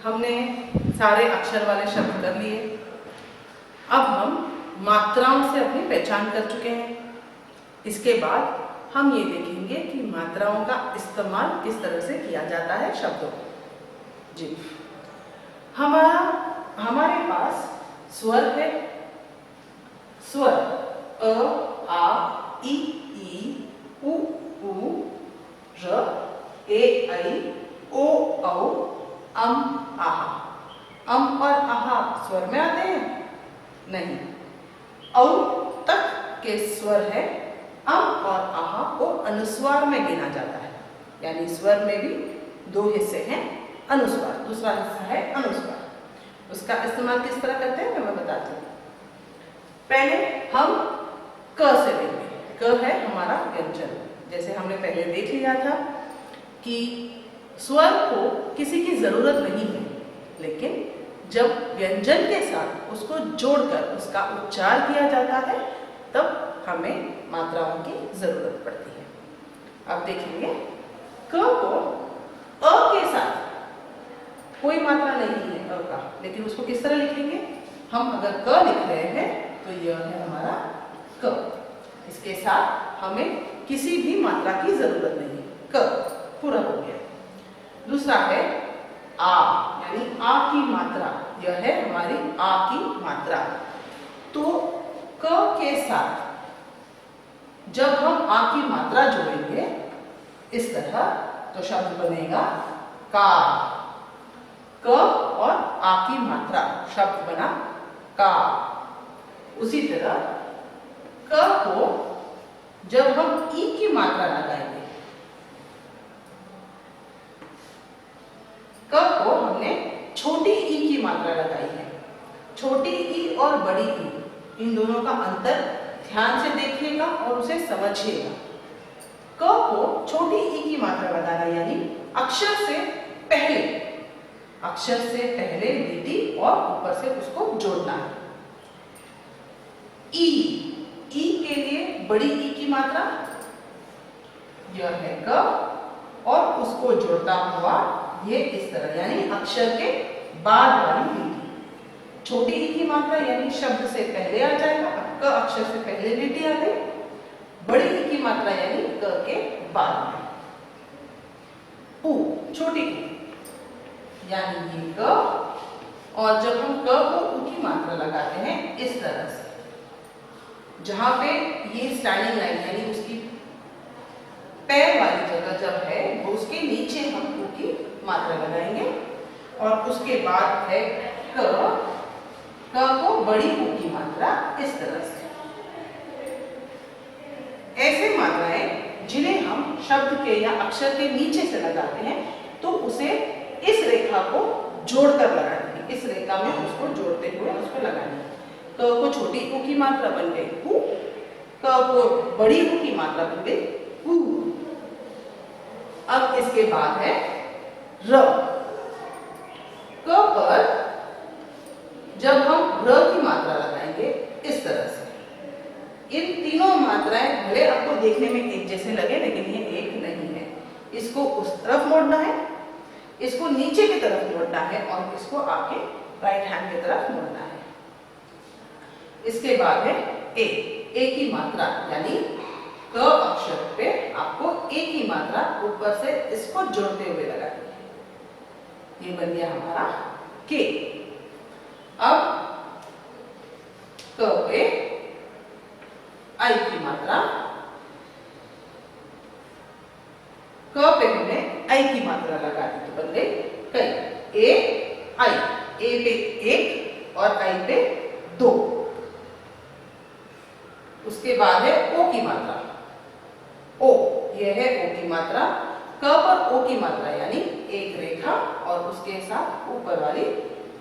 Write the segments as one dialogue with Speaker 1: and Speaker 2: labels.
Speaker 1: हमने सारे अक्षर वाले शब्द कर लिए। अब हम मात्राओं से अपनी पहचान कर चुके हैं। इसके बाद हम ये देखेंगे कि मात्राओं का इस्तेमाल किस तरह से किया जाता है शब्दों में। जी, हमारे पास स्वर है। स्वर अ, आ, ई, उ, र, ए, ऐ, ओ, औ, अम, आह। अम और आह स्वर में आते हैं? नहीं। औ तक के स्वर है। अम और आह को अनुस्वार में गिना जाता है। यानी स्वर में भी दो हिस्से हैं, अनुस्वार, दूसरा हिस्सा है अनुस्वार। उसका इस्तेमाल किस तरह करते हैं मैं बताती हूँ। पहले हम क से लेंगे। क है हमारा व्यंजन। जैसे हमने पहले देख लिया था कि स्वर को किसी की जरूरत नहीं है, लेकिन जब व्यंजन के साथ उसको जोड़कर उसका उच्चार किया जाता है तब हमें मात्राओं की जरूरत पड़ती है। अब देखेंगे क को अ के साथ कोई मात्रा नहीं है अ का, लेकिन उसको किस तरह लिखेंगे? हम अगर क लिख रहे हैं तो यह है हमारा क। इसके साथ हमें किसी भी मात्रा की जरूरत नहीं है। क पूरा हो गया। दूसरा है आ, यानी आ की मात्रा। यह है हमारी आ की मात्रा। तो क के साथ जब हम आ की मात्रा जोड़ेंगे इस तरह तो शब्द बनेगा का। क और आ की मात्रा, शब्द बना का। उसी तरह क को जब हम ई की मात्रा लगाएंगे, क को हमने छोटी ई की मात्रा लगाई है। छोटी ई और बड़ी ई, इन दोनों का अंतर ध्यान से देखिएगा और उसे समझिएगा। क को छोटी ई की मात्रा लगाना यानी अक्षर से पहले लीटी और ऊपर से उसको जोड़ना है। ई के लिए बड़ी ई की मात्रा यह है क और उसको जोड़ता हुआ ये इस तरह, यानी अक्षर के बाद वाली लीटी। छोटी ई की मात्रा यानी शब्द से पहले आ जाएगा, क अक्षर से पहले लीटी आ गई। बड़ी ई की मात्रा यानी क के बाद में। उ छोटी ई यानी ये क, और जब हम क को उ की मात्रा लगाते हैं इस तरह से, जहां पे ये स्टैंडिंग लाइन यानी उसकी पैर वाली जगह जब है वो उसके नीचे हम उ की मात्रा लगाएंगे। और उसके बाद है क को बड़ी उ की मात्रा इस तरह से। ऐसे मात्राएं जिन्हें हम शब्द के या अक्षर के नीचे से लगाते हैं तो उसे इस रेखा को जोड़कर लगाएंगे। इस रेखा में उसको जोड़ते हुए उसको लगाएंगे। क को छोटी उ की मात्रा बन गई उ, क को बड़ी उ की मात्रा बन गई उ। अब इसके बाद है र। क पर जब हम र की मात्रा लगाएंगे इस तरह से, इन तीनों मात्राएं भले आपको देखने में एक जैसे लगे लेकिन ये एक नहीं है। इसको उस तरफ मोड़ना है, इसको नीचे की तरफ मोड़ना है और इसको आगे राइट हैंड की तरफ मोड़ना है। इसके बाद है ए की मात्रा, यानी क अक्षर पे आपको ए की मात्रा ऊपर से इसको जोड़ते हुए लगानी है। ये बन गया हमारा के। अब क पे आई की मात्रा, क पे हमने आई की मात्रा लगा दी तो बन गई कई। ए आई, ए पे एक और आई पे दो। उसके बाद है ओ की मात्रा। ओ, यह है ओ की मात्रा। क पर ओ की मात्रा यानी एक रेखा और उसके साथ ऊपर वाली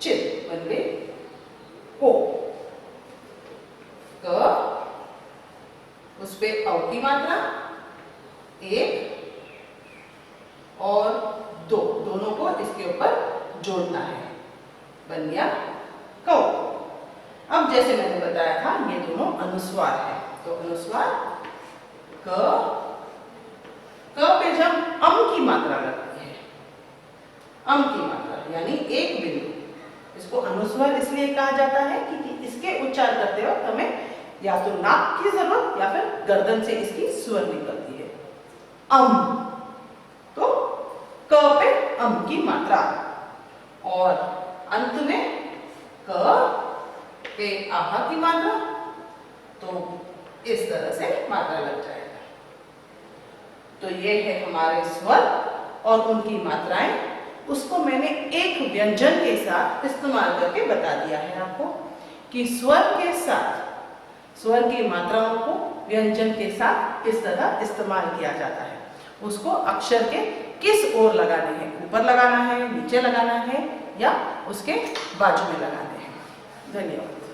Speaker 1: चिन्ह बन गई ओ। क, उस पे औ की मात्रा एक और दो, दोनों को इसके ऊपर जोड़ना है, बन गया कौ। अब जैसे मैंने बताया था ये दोनों अनुस्वार है, तो अनुस्वार क पे जब अम की मात्रा लगती है, अम की मात्रा यानी एक बिंदु। इसको अनुस्वर इसलिए कहा जाता है कि इसके उच्चार करते वक्त हमें या तो नाक की जरूरत या फिर गर्दन से इसकी स्वर निकलती है। तो क पे की मात्रा और अंत में क पे आहा की मात्रा, तो इस तरह से मात्रा लग जाएगा। तो ये है हमारे स्वर और उनकी मात्राएं। उसको मैंने एक व्यंजन के साथ इस्तेमाल करके बता दिया है आपको कि स्वर के साथ स्वर की मात्राओं को व्यंजन के साथ इस तरह इस्तेमाल किया जाता है। उसको अक्षर के किस ओर लगाने हैं, ऊपर लगाना है, नीचे लगाना है या उसके बाजू में लगाने हैं। धन्यवाद।